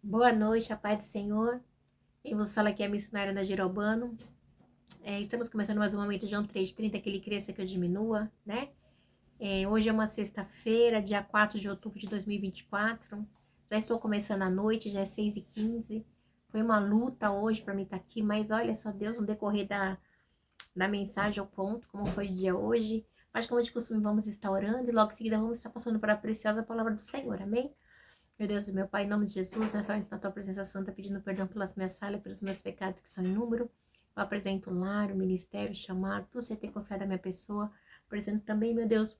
Boa noite, a paz do Senhor. Quem vos fala aqui é a missionária Ana Girobano. Estamos começando mais um momento, João 3:30, que ele cresça, que eu diminua, né? Hoje é uma sexta-feira, dia 4 de outubro de 2024. Já estou começando a noite, já é 6h15. Foi uma luta hoje para mim estar aqui, mas olha só, Deus, no decorrer da mensagem ao ponto, como foi o dia hoje. Mas como de costume, vamos estar orando e logo em seguida vamos estar passando para a preciosa palavra do Senhor, amém? Meu Deus e meu Pai, em nome de Jesus, nessa hora na tua presença santa, pedindo perdão pelas minhas falhas, pelos meus pecados que são em número. Eu apresento o lar, o ministério, o chamado, tudo você tem confiado na minha pessoa. Apresento também, meu Deus,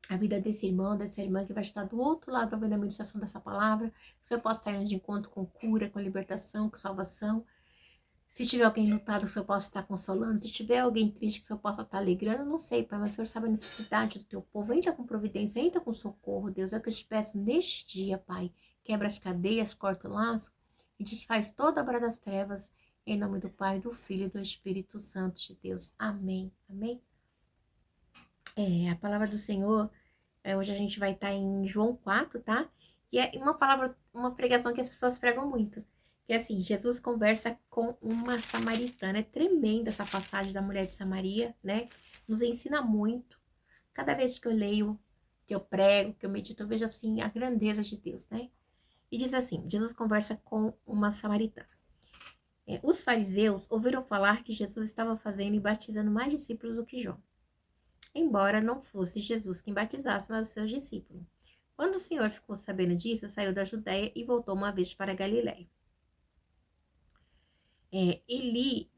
a vida desse irmão, dessa irmã que vai estar do outro lado ouvindo a ministração dessa palavra. Que o Senhor possa estar indo de encontro com cura, com libertação, com salvação. Se tiver alguém lutado, que o Senhor possa estar consolando. Se tiver alguém triste, que o Senhor possa estar alegrando. Eu não sei, Pai, mas o Senhor sabe a necessidade do teu povo. Entra com providência, entra com socorro, Deus. É o que eu te peço neste dia, Pai. Quebra as cadeias, corta o laço e desfaz toda a obra das trevas. Em nome do Pai, do Filho e do Espírito Santo de Deus. Amém. Amém. A palavra do Senhor, hoje a gente vai estar em João 4, tá? E é uma palavra, uma pregação que as pessoas pregam muito. Que é assim, Jesus conversa com uma samaritana. É tremenda essa passagem da mulher de Samaria, né? Nos ensina muito. Cada vez que eu leio, que eu prego, que eu medito, eu vejo assim a grandeza de Deus, né? E diz assim, Jesus conversa com uma samaritana. Os fariseus ouviram falar que Jesus estava fazendo e batizando mais discípulos do que João. Embora não fosse Jesus quem batizasse, mas os seus discípulos. Quando o Senhor ficou sabendo disso, saiu da Judéia e voltou uma vez para a Galiléia. E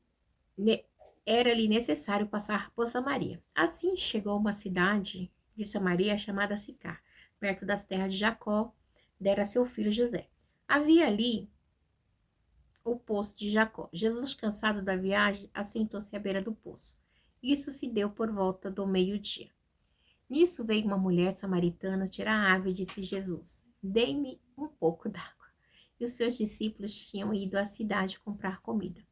era-lhe necessário passar por Samaria. Assim chegou a uma cidade de Samaria chamada Sicar, perto das terras de Jacó, dera seu filho José. Havia ali o poço de Jacó. Jesus, cansado da viagem, assentou-se à beira do poço. Isso se deu por volta do meio-dia. Nisso veio uma mulher samaritana tirar água e disse: Jesus, dê-me um pouco d'água. E os seus discípulos tinham ido à cidade comprar comida.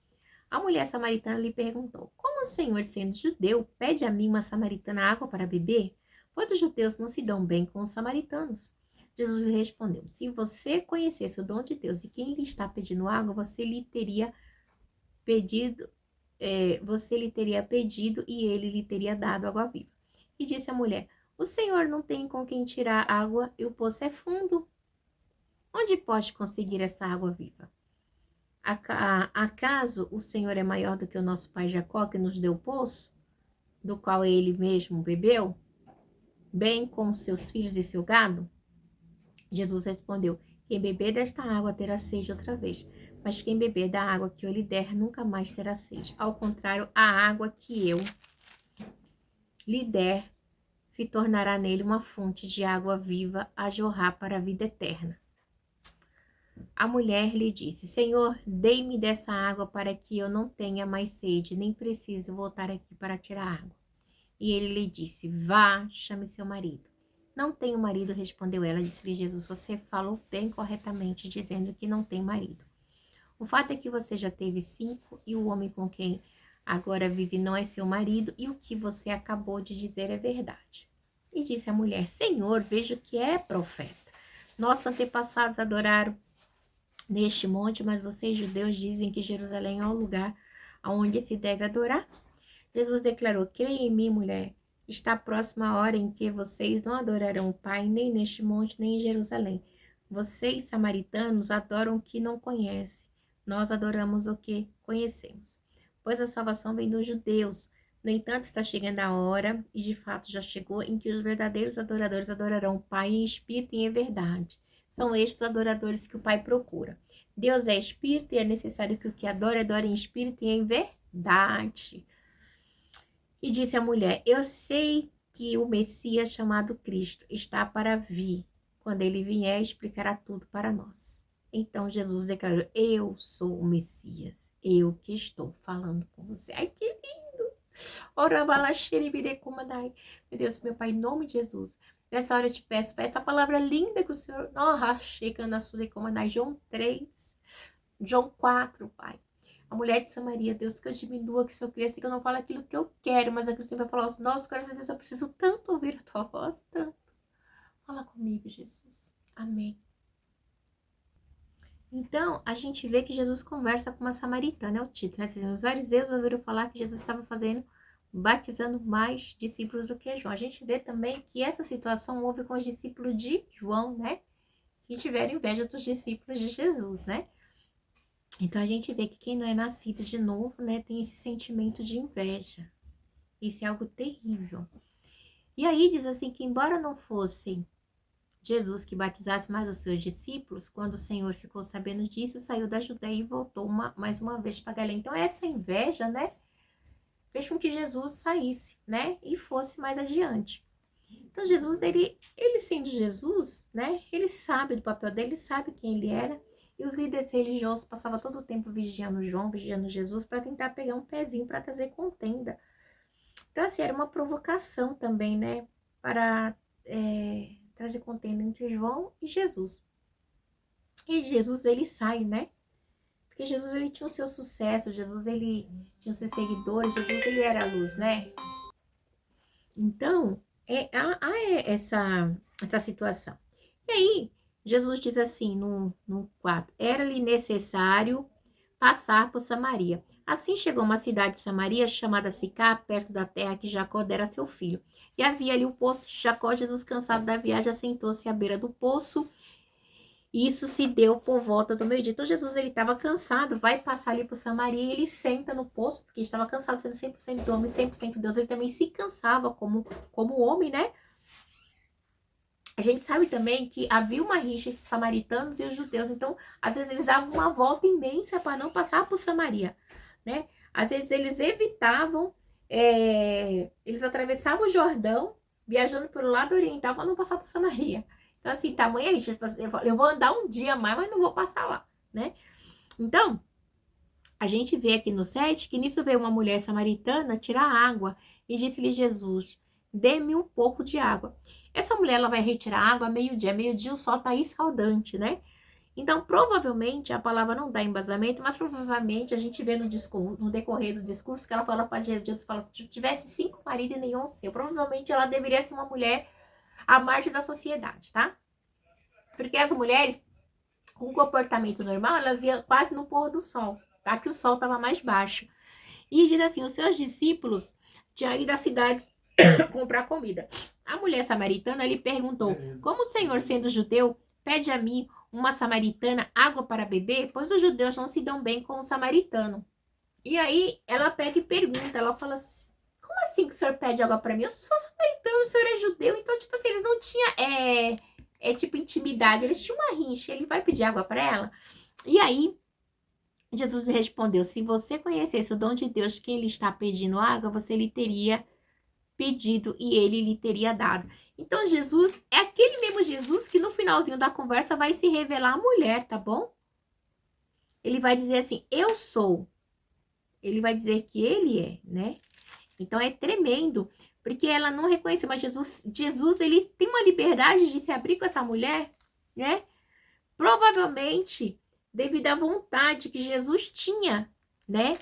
A mulher samaritana lhe perguntou: Como o Senhor, sendo judeu, pede a mim, uma samaritana, água para beber? Pois os judeus não se dão bem com os samaritanos. Jesus lhe respondeu: Se você conhecesse o dom de Deus e quem lhe está pedindo água, pedido, você lhe teria pedido e ele lhe teria dado água viva. E disse a mulher: O Senhor não tem com quem tirar água e o poço é fundo. Onde pode conseguir essa água viva? Acaso o Senhor é maior do que o nosso pai Jacó, que nos deu o poço, do qual ele mesmo bebeu, bem como seus filhos e seu gado? Jesus respondeu: Quem beber desta água terá sede outra vez, mas quem beber da água que eu lhe der nunca mais terá sede. Ao contrário, a água que eu lhe der se tornará nele uma fonte de água viva a jorrar para a vida eterna. A mulher lhe disse: Senhor, dê-me dessa água para que eu não tenha mais sede, nem precise voltar aqui para tirar água. E ele lhe disse: Vá, chame seu marido. Não tenho marido, respondeu ela. Disse-lhe Jesus: Você falou bem corretamente, dizendo que não tem marido. O fato é que você já teve 5 e o homem com quem agora vive não é seu marido, e o que você acabou de dizer é verdade. E disse a mulher: Senhor, vejo que é profeta. Nossos antepassados adoraram neste monte, mas vocês, judeus, dizem que Jerusalém é o lugar aonde se deve adorar. Jesus declarou: Creia em mim, mulher. Está próxima a hora em que vocês não adorarão o Pai, nem neste monte, nem em Jerusalém. Vocês, samaritanos, adoram o que não conhecem. Nós adoramos o que conhecemos. Pois a salvação vem dos judeus. No entanto, está chegando a hora, e de fato já chegou, em que os verdadeiros adoradores adorarão o Pai em espírito e em verdade. São estes os adoradores que o Pai procura. Deus é espírito e é necessário que o que adore, adore em espírito e em verdade. E disse a mulher: Eu sei que o Messias chamado Cristo está para vir. Quando ele vier, explicará tudo para nós. Então Jesus declarou: Eu sou o Messias. Eu que estou falando com você. Ai, que lindo! Ora, balaxeribirecumandai. Meu Deus, meu Pai, em nome de Jesus. Nessa hora eu te peço, para essa palavra linda que o Senhor... chega na sua decomandai. João 3, João 4, Pai. A mulher de Samaria, Deus, que eu diminua, que o Senhor cresça, que eu não falo aquilo que eu quero, mas aquilo que você vai falar aos nossos corações. Deus, eu preciso tanto ouvir a tua voz, tanto. Fala comigo, Jesus. Amém. Então, a gente vê que Jesus conversa com uma samaritana, é o título, né? Os fariseus ouviram falar que Jesus estava batizando mais discípulos do que João. A gente vê também que essa situação houve com os discípulos de João, né? Que tiveram inveja dos discípulos de Jesus, né? Então, a gente vê que quem não é nascido de novo, né, tem esse sentimento de inveja. Isso é algo terrível. E aí diz assim que embora não fosse Jesus que batizasse mais os seus discípulos, quando o Senhor ficou sabendo disso, saiu da Judéia e voltou mais uma vez para Galiléia. Então essa inveja, né, fez com que Jesus saísse, né, e fosse mais adiante. Então Jesus, ele sendo Jesus, né, ele sabe do papel dele, ele sabe quem ele era, e os líderes religiosos passavam todo o tempo vigiando João, vigiando Jesus, para tentar pegar um pezinho para trazer contenda. Então assim, era uma provocação também, né, para trazer contenda entre João e Jesus. E Jesus, ele sai, né? Porque Jesus, ele tinha o seu sucesso, Jesus, ele tinha os seus seguidores, Jesus, ele era a luz, né? Então, há essa situação. E aí, Jesus diz assim, no 4, era-lhe necessário passar por Samaria. Assim chegou uma cidade de Samaria, chamada Sicá, perto da terra que Jacó dera a seu filho. E havia ali o poço de Jacó. Jesus, cansado da viagem, assentou-se à beira do poço. Isso se deu por volta do meio-dia. Então, Jesus, ele estava cansado, vai passar ali por Samaria e ele senta no poço, porque estava cansado, sendo 100% homem, 100% Deus. Ele também se cansava como homem, né? A gente sabe também que havia uma rixa entre os samaritanos e os judeus. Então, às vezes, eles davam uma volta imensa para não passar por Samaria, né? Às vezes, eles evitavam, eles atravessavam o Jordão, viajando pelo lado oriental para não passar por Samaria. Então, assim, tamanha rixa. Eu vou andar um dia a mais, mas não vou passar lá, né? Então, a gente vê aqui no 7 que nisso veio uma mulher samaritana tirar água e disse-lhe Jesus, dê-me um pouco de água. Essa mulher, ela vai retirar água meio-dia. Meio-dia o sol tá escaldante, né? Então, provavelmente, a palavra não dá embasamento, mas provavelmente a gente vê no decorrer do discurso que ela fala para Jesus, fala, se tivesse 5 maridos e nenhum seu. Provavelmente ela deveria ser uma mulher à margem da sociedade, tá? Porque as mulheres, com comportamento normal, elas iam quase no pôr do sol, tá? Que o sol estava mais baixo. E diz assim, os seus discípulos tinham ido à cidade comprar comida. A mulher samaritana lhe perguntou, como o Senhor, sendo judeu, pede a mim, uma samaritana, água para beber? Pois os judeus não se dão bem com o samaritano. E aí ela pega e pergunta, ela fala assim, como assim que o Senhor pede água para mim? Eu sou samaritano, o Senhor é judeu. Então, tipo assim, eles não tinham, tipo, intimidade, eles tinham uma rincha, ele vai pedir água para ela. E aí, Jesus respondeu, se você conhecesse o dom de Deus, quem lhe está pedindo água, você lhe teria pedido e ele lhe teria dado. Então, Jesus é aquele mesmo Jesus que no finalzinho da conversa vai se revelar a mulher, tá bom? Ele vai dizer assim, eu sou. Ele vai dizer que ele é, né? Então, é tremendo, porque ela não reconheceu, mas Jesus, ele tem uma liberdade de se abrir com essa mulher, né? Provavelmente, devido à vontade que Jesus tinha, né?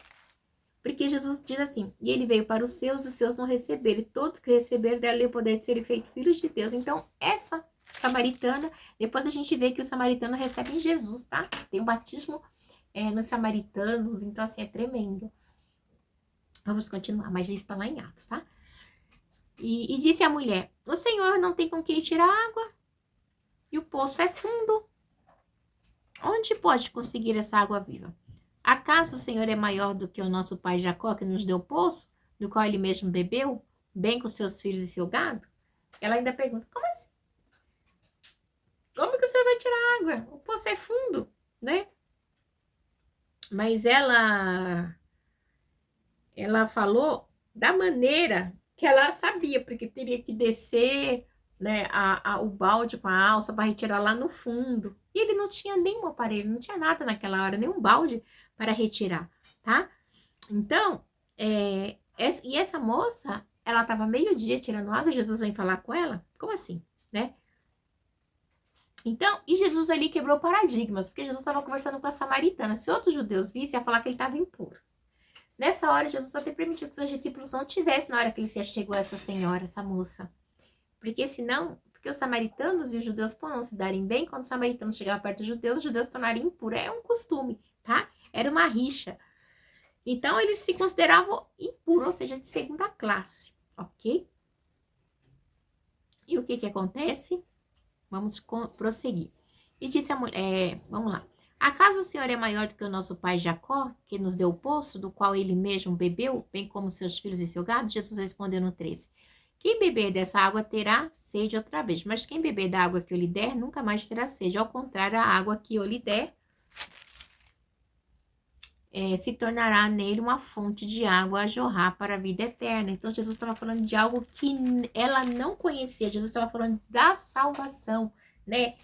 Porque Jesus diz assim, e ele veio para os seus não receberam, e todos que receberam deram-lhe o poder de serem feitos filhos de Deus. Então, essa samaritana, depois a gente vê que os samaritanos recebem Jesus, tá? Tem um batismo nos samaritanos, então assim, é tremendo. Vamos continuar, mas isso está lá em Atos, tá? E disse a mulher, o Senhor não tem com quem tirar água, e o poço é fundo. Onde pode conseguir essa água viva? Acaso o Senhor é maior do que o nosso pai Jacó, que nos deu o poço, do qual ele mesmo bebeu, bem com seus filhos e seu gado? Ela ainda pergunta, como assim? Como que o Senhor vai tirar água? O poço é fundo, né? Mas ela falou da maneira que ela sabia, porque teria que descer, né, o balde com a alça para retirar lá no fundo. E ele não tinha nenhum aparelho, não tinha nada naquela hora, nenhum balde para retirar, tá? Então, e essa moça, ela estava meio-dia tirando água, Jesus vem falar com ela? Como assim, né? Então, e Jesus ali quebrou paradigmas, porque Jesus estava conversando com a samaritana. Se outros judeus vissem, ia falar que ele estava impuro. Nessa hora, Jesus até permitiu que seus discípulos não tivessem na hora que ele chegou essa senhora, essa moça. Porque senão, porque os samaritanos e os judeus, por não se darem bem, quando os samaritanos chegavam perto dos judeus, os judeus se tornariam impuros. É um costume, tá? Era uma rixa. Então, eles se consideravam impuros, ou seja, de segunda classe, ok? E o que acontece? Vamos prosseguir. E disse a mulher, vamos lá. Acaso o Senhor é maior do que o nosso pai Jacó, que nos deu o poço, do qual ele mesmo bebeu, bem como seus filhos e seu gado? Jesus respondeu no 13. Quem beber dessa água terá sede outra vez, mas quem beber da água que eu lhe der, nunca mais terá sede. Ao contrário, a água que eu lhe der se tornará nele uma fonte de água a jorrar para a vida eterna. Então, Jesus estava falando de algo que ela não conhecia. Jesus estava falando da salvação, né?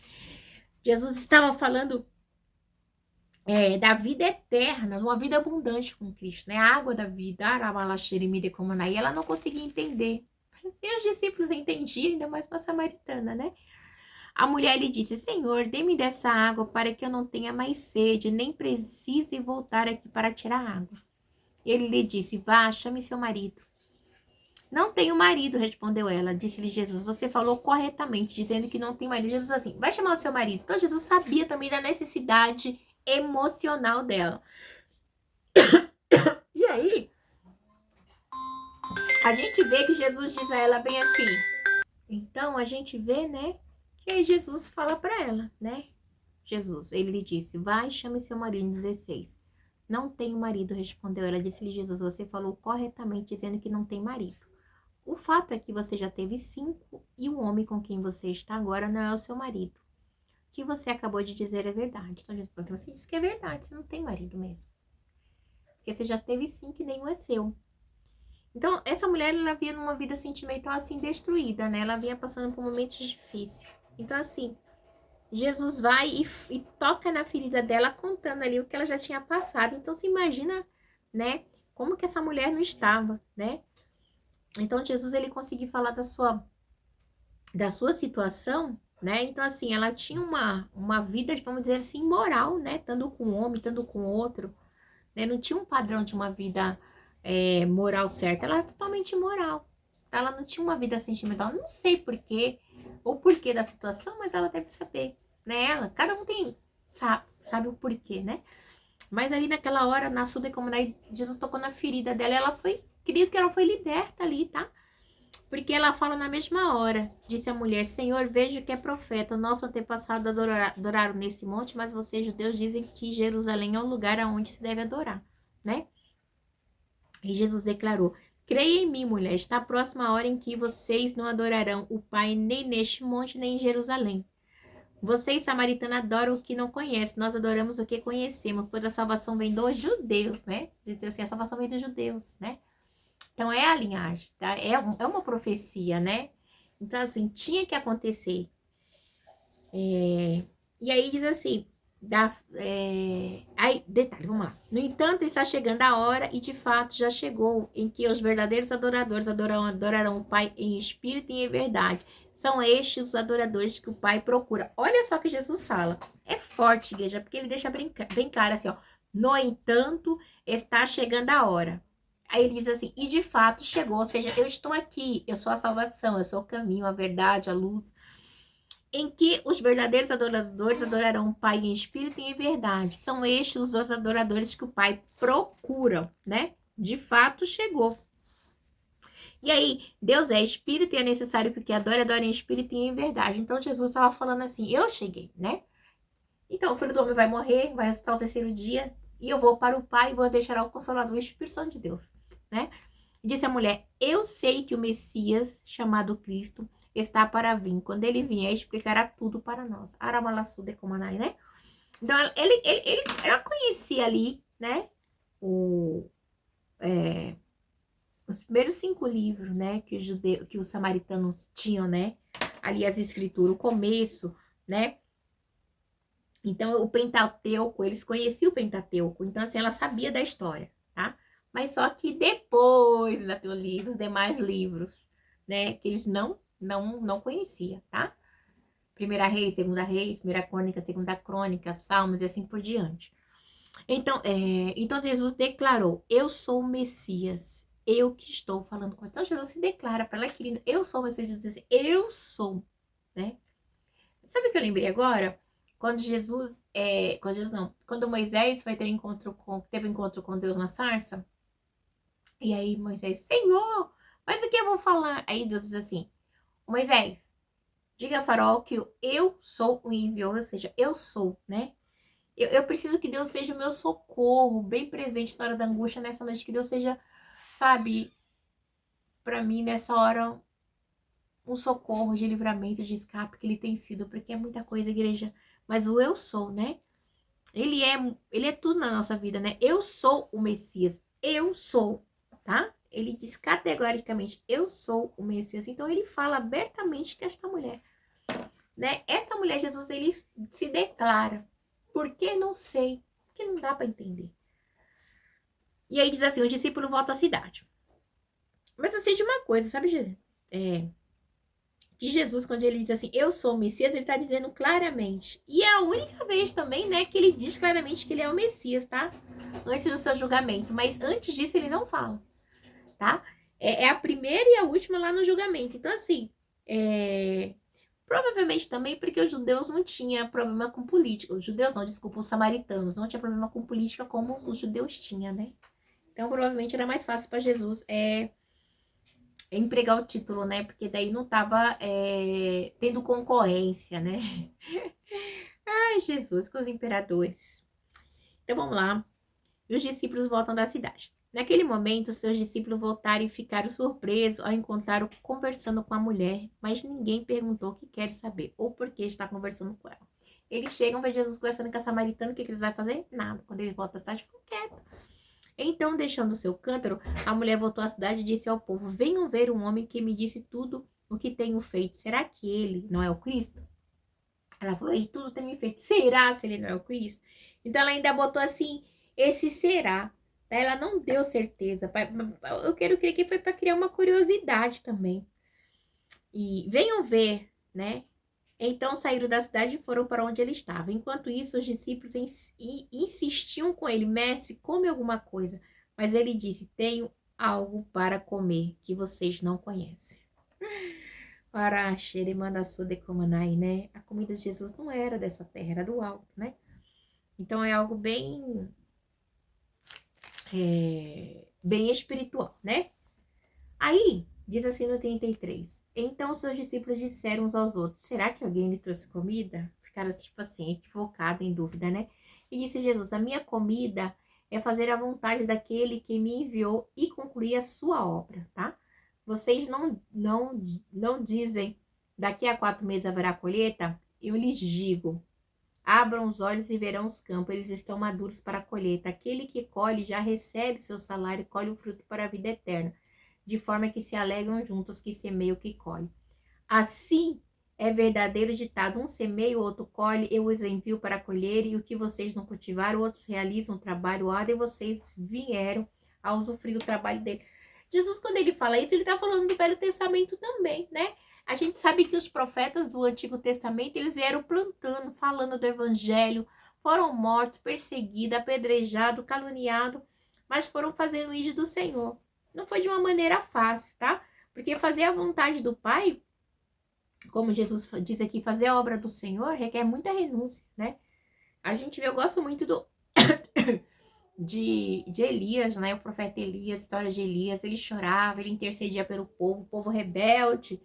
Jesus estava falando da vida eterna, uma vida abundante com Cristo, né? A água da vida, e ela não conseguia entender. E os discípulos entendiam, ainda mais uma samaritana, né? A mulher lhe disse, Senhor, dê-me dessa água para que eu não tenha mais sede, nem precise voltar aqui para tirar água. Ele lhe disse, vá, chame seu marido. Não tenho marido, respondeu ela. Disse-lhe Jesus, você falou corretamente, dizendo que não tem marido. Jesus assim, vai chamar o seu marido. Então Jesus sabia também da necessidade emocional dela. E aí, a gente vê que Jesus diz a ela bem assim. Então, a gente vê, né, que aí Jesus fala para ela, né? Jesus, ele lhe disse, vai, chame seu marido, 16. Não tenho marido, respondeu ela. Disse-lhe Jesus, você falou corretamente, dizendo que não tem marido. O fato é que você já teve 5 e o homem com quem você está agora não é o seu marido. O que você acabou de dizer é verdade. Então, Jesus falou, você disse que é verdade, você não tem marido mesmo. Porque você já teve 5 e nenhum é seu. Então, essa mulher, ela vinha numa vida sentimental, assim, destruída, né? Ela vinha passando por momentos difíceis. Então, assim, Jesus vai e toca na ferida dela, contando ali o que ela já tinha passado. Então, você imagina, né? Como que essa mulher não estava, né? Então, Jesus, ele conseguiu falar da sua situação, né? Então, assim, ela tinha uma vida, vamos dizer assim, moral, né? Tanto com um homem, tanto com outro, né? Não tinha um padrão de uma vida moral certa. Ela era totalmente imoral. Ela não tinha uma vida sentimental. Não sei porquê, ou porquê da situação, mas ela deve saber, né? Cada um tem, sabe o porquê, né? Mas ali naquela hora, na sua comunidade, Jesus tocou na ferida dela, ela foi, creio que ela foi liberta ali, tá? Porque ela fala na mesma hora, disse a mulher, Senhor, vejo que é profeta, nosso antepassado adoraram nesse monte, mas vocês judeus dizem que Jerusalém é o lugar aonde se deve adorar, né? E Jesus declarou, creia em mim, mulher, está próxima a hora em que vocês não adorarão o Pai nem neste monte, nem em Jerusalém. Vocês, samaritanos, adoram o que não conhecem, nós adoramos o que conhecemos, pois a salvação vem dos judeus, né? Diz Deus assim, a salvação vem dos judeus, né? Então, é a linhagem, tá? É uma profecia, né? Então, assim, tinha que acontecer. E aí diz assim, aí, detalhe, vamos lá. No entanto, está chegando a hora, e de fato já chegou, em que os verdadeiros adoradores adorarão o Pai em espírito e em verdade. São estes os adoradores que o Pai procura. Olha só o que Jesus fala. É forte, igreja, porque ele deixa bem claro assim, ó. No entanto, está chegando a hora. Aí ele diz assim, e de fato chegou, ou seja, eu estou aqui, eu sou a salvação, eu sou o caminho, a verdade, a luz, em que os verdadeiros adoradores adorarão o Pai em espírito e em verdade. São estes os adoradores que o Pai procura, né? De fato chegou. E aí, Deus é espírito e é necessário que o que adore em espírito e em verdade. Então Jesus estava falando assim, eu cheguei, né? Então o Filho do Homem vai morrer, vai ressuscitar o terceiro dia, e eu vou para o Pai e vou deixar o Consolador, o Espírito Santo de Deus, né? Disse a mulher, eu sei que o Messias, chamado Cristo, está para vir. Quando ele vier, explicará tudo para nós. Arabalassude Comanai, né? Então, ela conhecia ali, né? Os primeiros 5 livros, né? Que os samaritanos tinham, né? Ali as escrituras, o começo, né? Então, o Pentateuco, eles conheciam o Pentateuco. Então, assim, ela sabia da história, tá? Mas só que depois ainda tem os demais livros, né? Que eles não conhecia, tá? Primeira Reis, Segunda Reis, Primeira Crônica, Segunda Crônica, Salmos e assim por diante. Então Jesus declarou, eu sou o Messias, eu que estou falando com você. Então Jesus se declara para ela, querida, eu sou o Messias, Jesus disse, eu sou, né? Sabe o que eu lembrei agora? Quando quando Moisés vai ter teve um encontro com Deus na sarça, e aí Moisés, Senhor, mas o que eu vou falar? Aí Deus diz assim, Moisés, diga a Faraó que eu sou o enviou, ou seja, eu sou, né? Eu preciso que Deus seja o meu socorro, bem presente na hora da angústia, nessa noite, que Deus seja, sabe, pra mim, nessa hora, um socorro de livramento, de escape, que Ele tem sido, porque é muita coisa, igreja. Mas o eu sou, né? Ele é tudo na nossa vida, né? Eu sou o Messias, eu sou, tá? Ele diz categoricamente, eu sou o Messias. Então, ele fala abertamente que esta mulher, né? Essa mulher, Jesus, ele se declara. Por que? Não sei. Porque não dá para entender. E aí diz assim, o discípulo volta à cidade. Mas eu sei de uma coisa, sabe, Jesus? Que Jesus, quando ele diz assim, eu sou o Messias, ele está dizendo claramente. E é a única vez também, né, que ele diz claramente que ele é o Messias, tá? Antes do seu julgamento. Mas antes disso, ele não fala, tá? É a primeira e a última lá no julgamento. Então, assim, provavelmente também porque os judeus não tinham problema com política. Os judeus não, desculpa, os samaritanos não tinham problema com política como os judeus tinham, né? Então, provavelmente era mais fácil para Jesus empregar o título, né? Porque daí não tava tendo concorrência, né? Ai, Jesus, com os imperadores. Então, vamos lá. E os discípulos voltam da cidade. Naquele momento, seus discípulos voltaram e ficaram surpresos ao encontrá-lo conversando com a mulher, mas ninguém perguntou o que quer saber ou por que está conversando com ela. Eles chegam, vê Jesus conversando com a samaritana, o que eles vão fazer? Nada. Quando ele volta à cidade, ficam quietos. Então, deixando o seu cântaro, a mulher voltou à cidade e disse ao povo, venham ver um homem que me disse tudo o que tenho feito. Será que ele não é o Cristo? Ela falou, ele tudo tem me feito. Será se ele não é o Cristo? Então, ela ainda botou assim, esse será. Ela não deu certeza. Eu quero crer que foi para criar uma curiosidade também. E venham ver, né? Então saíram da cidade e foram para onde ele estava. Enquanto isso, os discípulos insistiam com ele, mestre, come alguma coisa. Mas ele disse, tenho algo para comer que vocês não conhecem. Para Xeremandaçu de Comanai, né? A comida de Jesus não era dessa terra, era do alto, né? Então é algo bem espiritual, né? Aí, diz assim no 33. Então seus discípulos disseram uns aos outros, será que alguém lhe trouxe comida? Ficaram tipo assim, equivocados, em dúvida, né? E disse Jesus, a minha comida é fazer a vontade daquele que me enviou e concluir a sua obra, tá? Vocês não dizem, daqui a 4 meses haverá colheita? Eu lhes digo, abram os olhos e verão os campos, eles estão maduros para a colheita. Aquele que colhe já recebe seu salário e colhe o fruto para a vida eterna, de forma que se alegram juntos que semeiam que colhe. Assim é verdadeiro ditado, um semeia, o outro colhe, eu os envio para colher, e o que vocês não cultivaram, outros realizam o trabalho árduo, e vocês vieram a usufruir do trabalho dele. Jesus, quando ele fala isso, ele está falando do Velho Testamento também, né? A gente sabe que os profetas do Antigo Testamento, eles vieram plantando, falando do Evangelho, foram mortos, perseguidos, apedrejados, caluniados, mas foram fazendo isso do Senhor. Não foi de uma maneira fácil, tá? Porque fazer a vontade do Pai, como Jesus diz aqui, fazer a obra do Senhor requer muita renúncia, né? A gente vê, eu gosto muito de Elias, né? O profeta Elias, a história de Elias, ele chorava, ele intercedia pelo povo, o povo rebelde,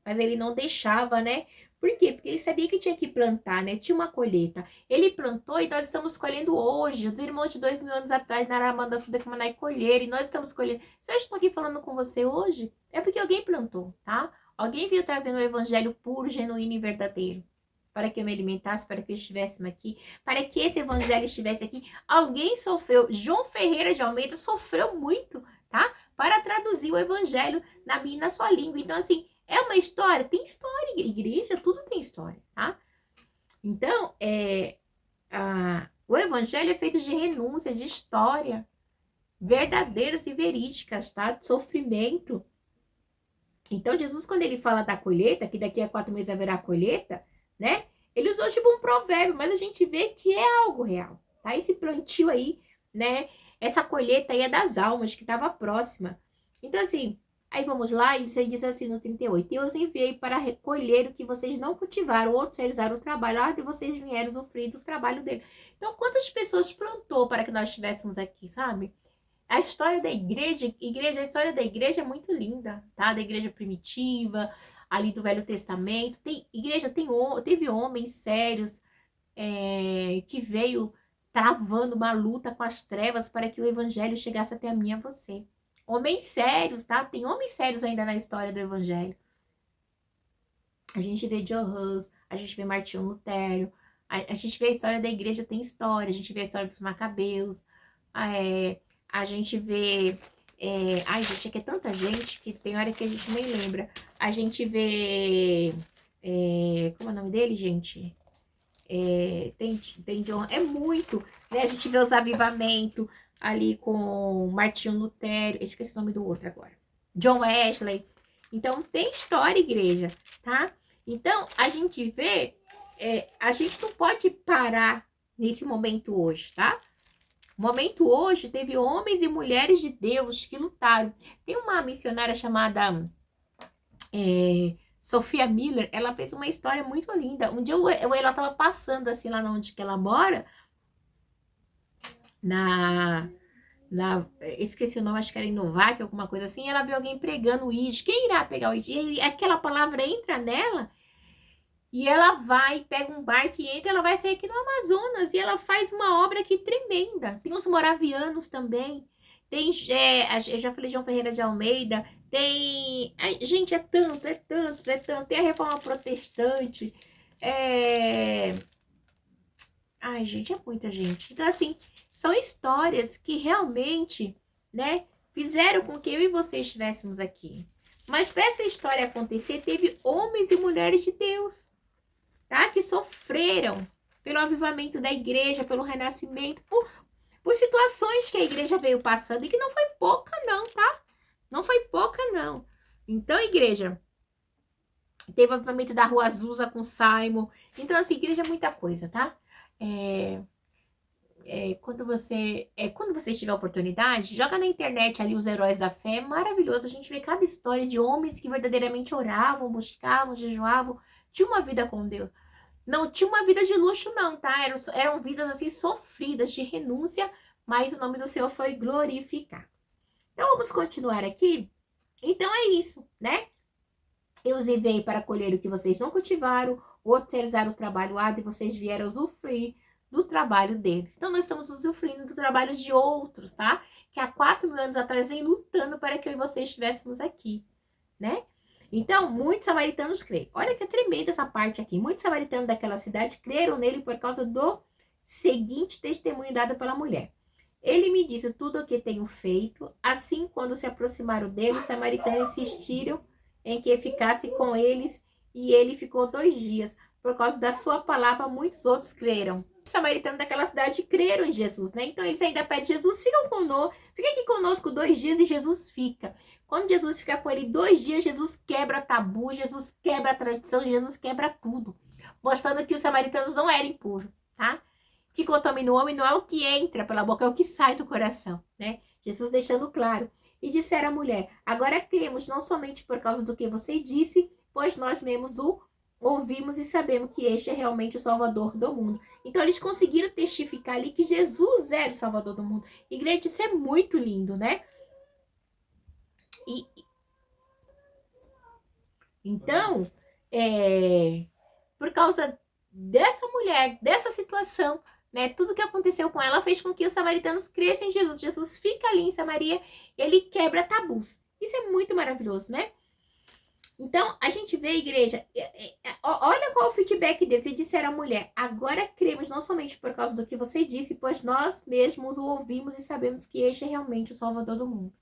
mas ele não deixava, né? Por quê? Porque ele sabia que tinha que plantar, né? Tinha uma colheita. Ele plantou e nós estamos colhendo hoje. Os irmãos de 2000 anos atrás, na Aramanda Sudecamanai, colheram e nós estamos colhendo. Se eu estou aqui falando com você hoje, é porque alguém plantou, tá? Alguém veio trazendo o evangelho puro, genuíno e verdadeiro. Para que eu me alimentasse, para que eu estivesse aqui, para que esse evangelho estivesse aqui. Alguém sofreu. João Ferreira de Almeida sofreu muito, tá? Para traduzir o evangelho na minha e na sua língua. Então, assim, é uma história? Tem história, igreja, tudo tem história, tá? Então, o evangelho é feito de renúncia, de história, verdadeiras e verídicas, tá? De sofrimento. Então, Jesus, quando ele fala da colheita, que daqui a 4 meses haverá colheita, né? Ele usou tipo um provérbio, mas a gente vê que é algo real, tá? Esse plantio aí, né? Essa colheita aí é das almas, que estava próxima. Então, assim, Aí vamos lá, e você diz assim no 38, eu os enviei para recolher o que vocês não cultivaram, outros realizaram o trabalho, e vocês vieram usufruir do trabalho dele. Então, quantas pessoas plantou para que nós estivéssemos aqui, sabe? A história da igreja, a história da igreja é muito linda, tá? Da igreja primitiva, ali do Velho Testamento. Teve homens sérios que veio travando uma luta com as trevas para que o evangelho chegasse até a mim e a você. Homens sérios, tá? Tem homens sérios ainda na história do evangelho. A gente vê John Hus, a gente vê Martinho Lutero, a gente vê a história da igreja, tem história, a gente vê a história dos Macabeus, a gente vê... ai, gente, é que é tanta gente que tem hora que a gente nem lembra. A gente vê... como é o nome dele, gente? Tem John... É muito, né? A gente vê os avivamentos ali com Martinho Lutero. Esqueci o nome do outro agora. John Wesley. Então, tem história, igreja, tá? Então, a gente vê... a gente não pode parar nesse momento hoje, tá? O momento hoje teve homens e mulheres de Deus que lutaram. Tem uma missionária chamada Sophia Miller, ela fez uma história muito linda. Um dia ela estava passando assim lá onde que ela mora, esqueci o nome, acho que era em Novac, alguma coisa assim, ela viu alguém pregando o ID. Quem irá pegar o ID? E aquela palavra entra nela, e ela vai, pega um barco e entra, ela vai sair aqui no Amazonas, e ela faz uma obra aqui tremenda. Tem os moravianos também, tem, eu já falei João Ferreira de Almeida, tem, gente, é tanto. Tem a Reforma Protestante, ai, gente, é muita gente. Então, assim, são histórias que realmente, né, fizeram com que eu e você estivéssemos aqui. Mas para essa história acontecer, teve homens e mulheres de Deus, tá? Que sofreram pelo avivamento da igreja, pelo renascimento, por situações que a igreja veio passando e que não foi pouca não, tá? Não foi pouca não. Então, igreja, teve o avivamento da Rua Azusa com Simon. Então, assim, igreja é muita coisa, tá? Quando você tiver oportunidade, joga na internet ali os Heróis da Fé, é maravilhoso. A gente vê cada história de homens que verdadeiramente oravam, buscavam, jejuavam, tinha uma vida com Deus. Não tinha uma vida de luxo não, tá? Eram vidas assim sofridas, de renúncia, mas o nome do Senhor foi glorificado. Então vamos continuar aqui. Então é isso, né? Eu os enviei para colher o que vocês não cultivaram, outros realizaram o trabalho árduo e vocês vieram usufruir do trabalho deles. Então, nós estamos usufruindo do trabalho de outros, tá? Que há 4.000 anos atrás vem lutando para que eu e vocês estivéssemos aqui, né? Então, muitos samaritanos creem. Olha que tremenda essa parte aqui. Muitos samaritanos daquela cidade creram nele por causa do seguinte testemunho dado pela mulher. Ele me disse tudo o que tenho feito. Assim, quando se aproximaram dele, os samaritanos insistiram em que ficasse com eles, e ele ficou 2 dias. Por causa da sua palavra, muitos outros creram. Os samaritanos daquela cidade creram em Jesus, né? Então eles ainda pedem, Jesus, fica aqui conosco 2 dias, e Jesus fica. Quando Jesus fica com ele 2 dias, Jesus quebra tabu, Jesus quebra a tradição, Jesus quebra tudo. Mostrando que os samaritanos não eram impuros, tá? O que contamina o homem não é o que entra pela boca, é o que sai do coração, né? Jesus deixando claro. E disseram à mulher, agora cremos, não somente por causa do que você disse, pois nós mesmos o ouvimos e sabemos que este é realmente o Salvador do mundo. Então, eles conseguiram testificar ali que Jesus era o Salvador do mundo. Igreja, isso é muito lindo, né? Então, por causa dessa mulher, dessa situação, né? Tudo que aconteceu com ela fez com que os samaritanos crescem em Jesus. Jesus fica ali em Samaria, ele quebra tabus. Isso é muito maravilhoso, né? Então, a gente vê, igreja, olha qual é o feedback deles. Eles disseram à mulher, agora cremos não somente por causa do que você disse, pois nós mesmos o ouvimos e sabemos que este é realmente o Salvador do mundo.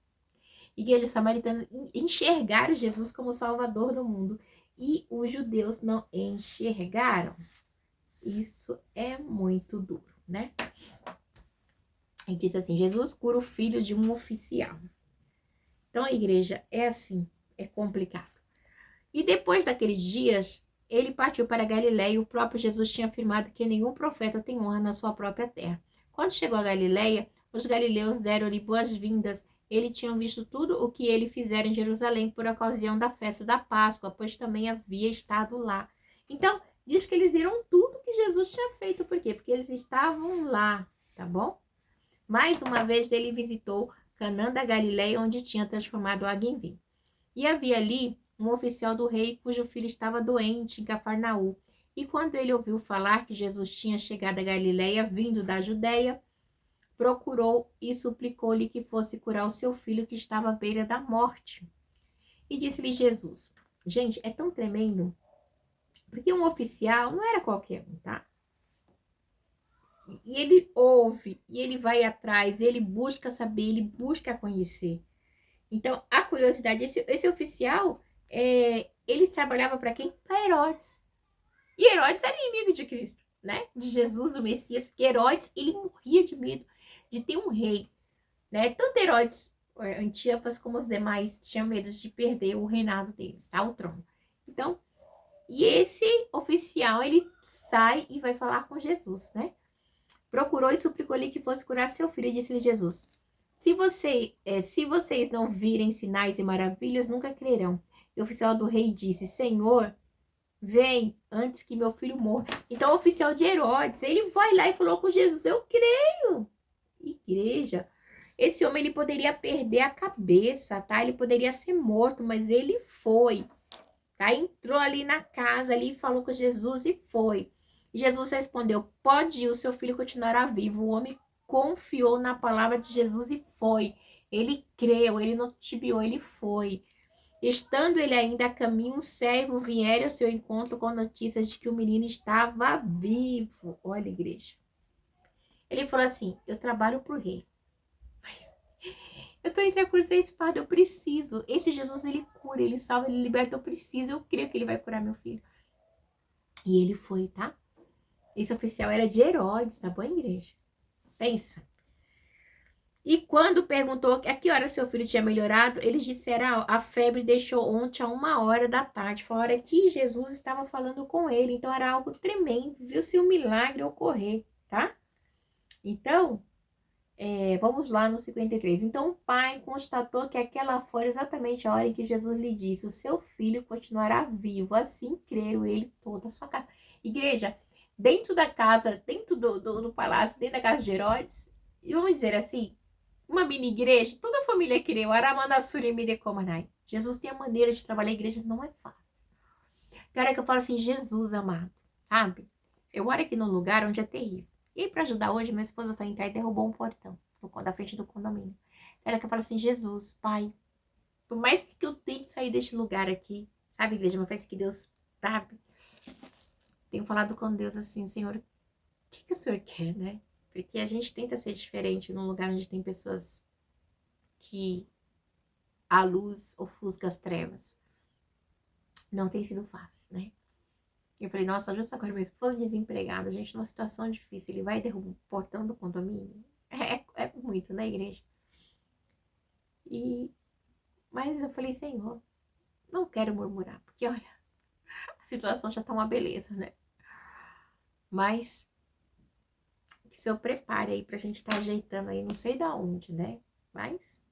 Igreja samaritana enxergaram Jesus como o Salvador do mundo e os judeus não enxergaram. Isso é muito duro, né? E diz assim, Jesus cura o filho de um oficial. Então, a igreja é assim, é complicado. E depois daqueles dias, ele partiu para Galiléia e o próprio Jesus tinha afirmado que nenhum profeta tem honra na sua própria terra. Quando chegou a Galiléia, os galileus deram-lhe boas-vindas. ele tinha visto tudo o que ele fizera em Jerusalém por ocasião da festa da Páscoa, pois também havia estado lá. Então, diz que eles viram tudo que Jesus tinha feito. Por quê? Porque eles estavam lá, tá bom? Mais uma vez ele visitou Canaã da Galileia, onde tinha transformado água em vinho. E havia ali um oficial do rei cujo filho estava doente em Cafarnaum. E quando ele ouviu falar que Jesus tinha chegado a Galileia, vindo da Judéia, procurou e suplicou-lhe que fosse curar o seu filho que estava à beira da morte. E disse-lhe Jesus, gente, é tão tremendo, porque um oficial não era qualquer um, tá? E ele ouve, e ele vai atrás, ele busca saber, ele busca conhecer. Então, a curiosidade, esse oficial, ele trabalhava para quem? Para Herodes. E Herodes era inimigo de Cristo, né? De Jesus, do Messias, porque Herodes, ele morria de medo de ter um rei, né? Tanto Herodes, Antipas, como os demais, tinham medo de perder o reinado deles, tá? O trono. Então, e esse oficial, ele sai e vai falar com Jesus, né? Procurou e suplicou-lhe que fosse curar seu filho, e disse-lhe Jesus, se vocês não virem sinais e maravilhas, nunca crerão. E o oficial do rei disse, Senhor, vem antes que meu filho morra. Então o oficial de Herodes, ele vai lá e falou com Jesus, eu creio. Igreja, esse homem ele poderia perder a cabeça, tá? Ele poderia ser morto, mas ele foi, tá? Entrou ali na casa ali, falou com Jesus e foi. E Jesus respondeu, pode ir, o seu filho continuará vivo. O homem confiou na palavra de Jesus e foi. Ele creu, ele não tibiou, ele foi. Estando ele ainda a caminho, um servo viera ao seu encontro com notícias de que o menino estava vivo. Olha, igreja. Ele falou assim, eu trabalho pro rei, mas eu tô entre a cruz e a espada, eu preciso. Esse Jesus, ele cura, ele salva, ele liberta, eu preciso, eu creio que ele vai curar meu filho. E ele foi, tá? Esse oficial era de Herodes, tá bom, igreja? Pensa. E quando perguntou a que hora seu filho tinha melhorado, eles disseram, a febre deixou ontem a 1 hora da tarde. Foi a hora que Jesus estava falando com ele. Então, era algo tremendo. Viu-se um milagre ocorrer, tá? Então, vamos lá no 53. Então, o pai constatou que aquela foi exatamente a hora em que Jesus lhe disse, o seu filho continuará vivo. Assim creram ele toda a sua casa. Igreja, dentro da casa, dentro do palácio, dentro da casa de Herodes, e vamos dizer assim, uma mini igreja, toda a família creu. Jesus tem a maneira de trabalhar a igreja, não é fácil. Tem hora que eu falo assim, Jesus amado, sabe? Eu moro aqui num lugar onde é terrível. E para ajudar hoje, meu esposo foi entrar e derrubou um portão da frente do condomínio. Tem hora que eu falo assim, Jesus, Pai, por mais que eu tente sair deste lugar aqui, sabe, igreja, mas faz que Deus, sabe? Tenho falado com Deus assim, Senhor, o que o Senhor quer, né? Porque a gente tenta ser diferente num lugar onde tem pessoas que a luz ofusca as trevas. Não tem sido fácil, né? Eu falei, nossa, justo agora meu esposo desempregado, a gente numa situação difícil, ele vai derrubar o portão do condomínio. É muito, né, igreja? Mas eu falei, Senhor, não quero murmurar, porque olha, a situação já tá uma beleza, né? Mas que o Senhor prepare aí pra gente estar ajeitando aí, não sei da onde, né? Mas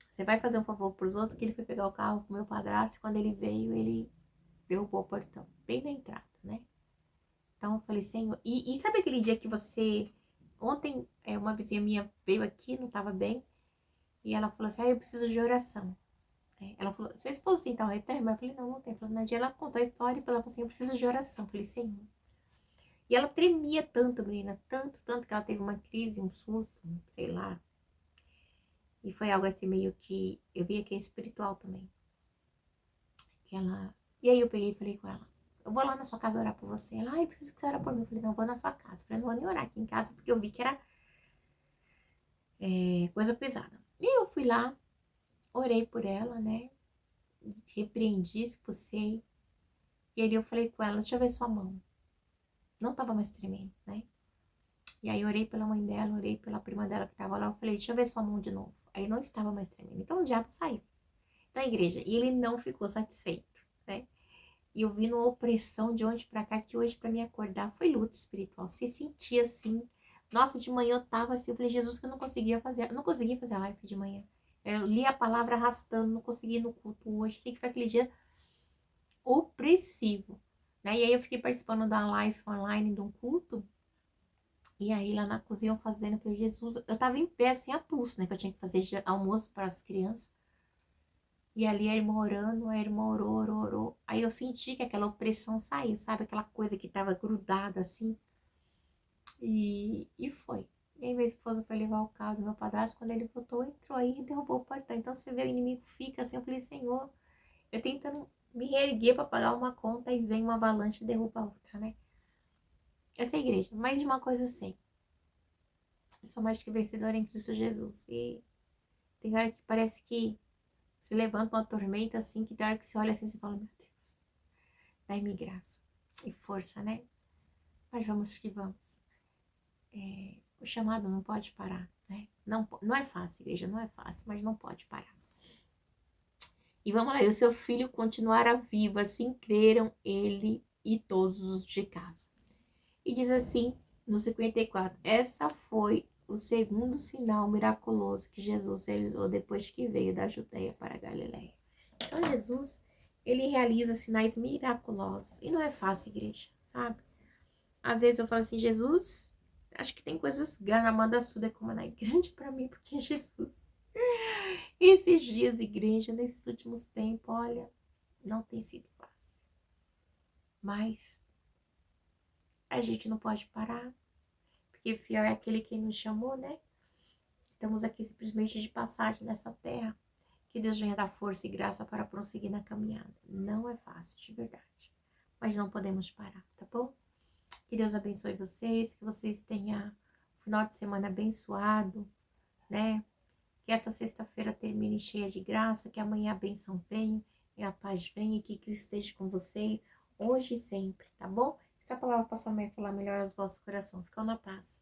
você vai fazer um favor pros outros, que ele foi pegar o carro com meu padrasto, e quando ele veio, ele derrubou o portão, bem na entrada, né? Então eu falei, Senhor, e sabe aquele dia que você... Ontem, uma vizinha minha veio aqui, não tava bem, e ela falou assim, eu preciso de oração. Ela falou, seu esposo tem tal retorno? Eu falei, não tem. Falei, mas ela contou a história e ela falou assim, eu preciso de oração. Eu falei, Senhor. E ela tremia tanto, menina, tanto, que ela teve uma crise, um surto, sei lá. E foi algo assim meio que, eu via que é espiritual também. E aí eu peguei e falei com ela, eu vou lá na sua casa orar por você. Ela, eu preciso que você ore por mim. Eu falei, não, eu vou na sua casa. Eu falei, não vou nem orar aqui em casa, porque eu vi que era coisa pesada. E eu fui lá, orei por ela, né? Repreendi, expulsei. E aí eu falei com ela, deixa eu ver sua mão. Não tava mais tremendo, né? E aí eu orei pela mãe dela, orei pela prima dela que tava lá. Eu falei, deixa eu ver sua mão de novo. Aí não estava mais tremendo. Então o diabo saiu da igreja. E ele não ficou satisfeito, né? E eu vi uma opressão de ontem pra cá, que hoje pra me acordar foi luta espiritual. Se sentia assim. Nossa, de manhã eu tava assim, eu falei, Jesus, que eu não conseguia fazer. Eu não conseguia fazer a live de manhã. Eu li a palavra arrastando, não consegui ir no culto hoje. Sei que foi aquele dia opressivo, né? E aí eu fiquei participando da live online de um culto. E aí lá na cozinha eu fazendo, eu falei, Jesus, eu tava em pé assim a pulso, né? Que eu tinha que fazer almoço para as crianças. E ali a irmã orando, a irmã orou, orou, orou. Aí eu senti que aquela opressão saiu, sabe? Aquela coisa que tava grudada assim. E foi. E aí meu esposo foi levar o carro do meu padrasto, quando ele voltou, entrou aí e derrubou o portão. Então você vê, o inimigo fica assim, eu falei, Senhor, eu tentando me reerguer para pagar uma conta e vem uma avalanche e derruba a outra, né? Essa é a igreja, mais de uma coisa assim. Eu sou mais que vencedora em Cristo Jesus. E tem hora que parece que se levanta uma tormenta assim, que tem hora que você olha assim e você fala, meu Deus, dai-me graça e força, né? Mas vamos que vamos. O chamado não pode parar, né? Não, não é fácil, igreja, não é fácil, mas não pode parar. E vamos lá, e o seu filho continuará vivo, assim creram ele e todos os de casa. E diz assim, no 54, essa foi o segundo sinal miraculoso que Jesus realizou depois que veio da Judeia para a Galileia. Então Jesus, ele realiza sinais miraculosos. E não é fácil, igreja, sabe? Às vezes eu falo assim, Jesus, acho que tem coisas grande suda como é grande para mim, porque Jesus. Esses dias, igreja, nesses últimos tempos, olha, não tem sido fácil. Mas a gente não pode parar, porque fiel é aquele que nos chamou, né? Estamos aqui simplesmente de passagem nessa terra. Que Deus venha dar força e graça para prosseguir na caminhada. Não é fácil, de verdade. Mas não podemos parar, tá bom? Que Deus abençoe vocês, que vocês tenham um final de semana abençoado, né? Que essa sexta-feira termine cheia de graça, que amanhã a bênção venha, e a paz venha, e que Cristo esteja com vocês, hoje e sempre, tá bom? Se a palavra passar a falar melhor aos vossos corações, ficam na paz.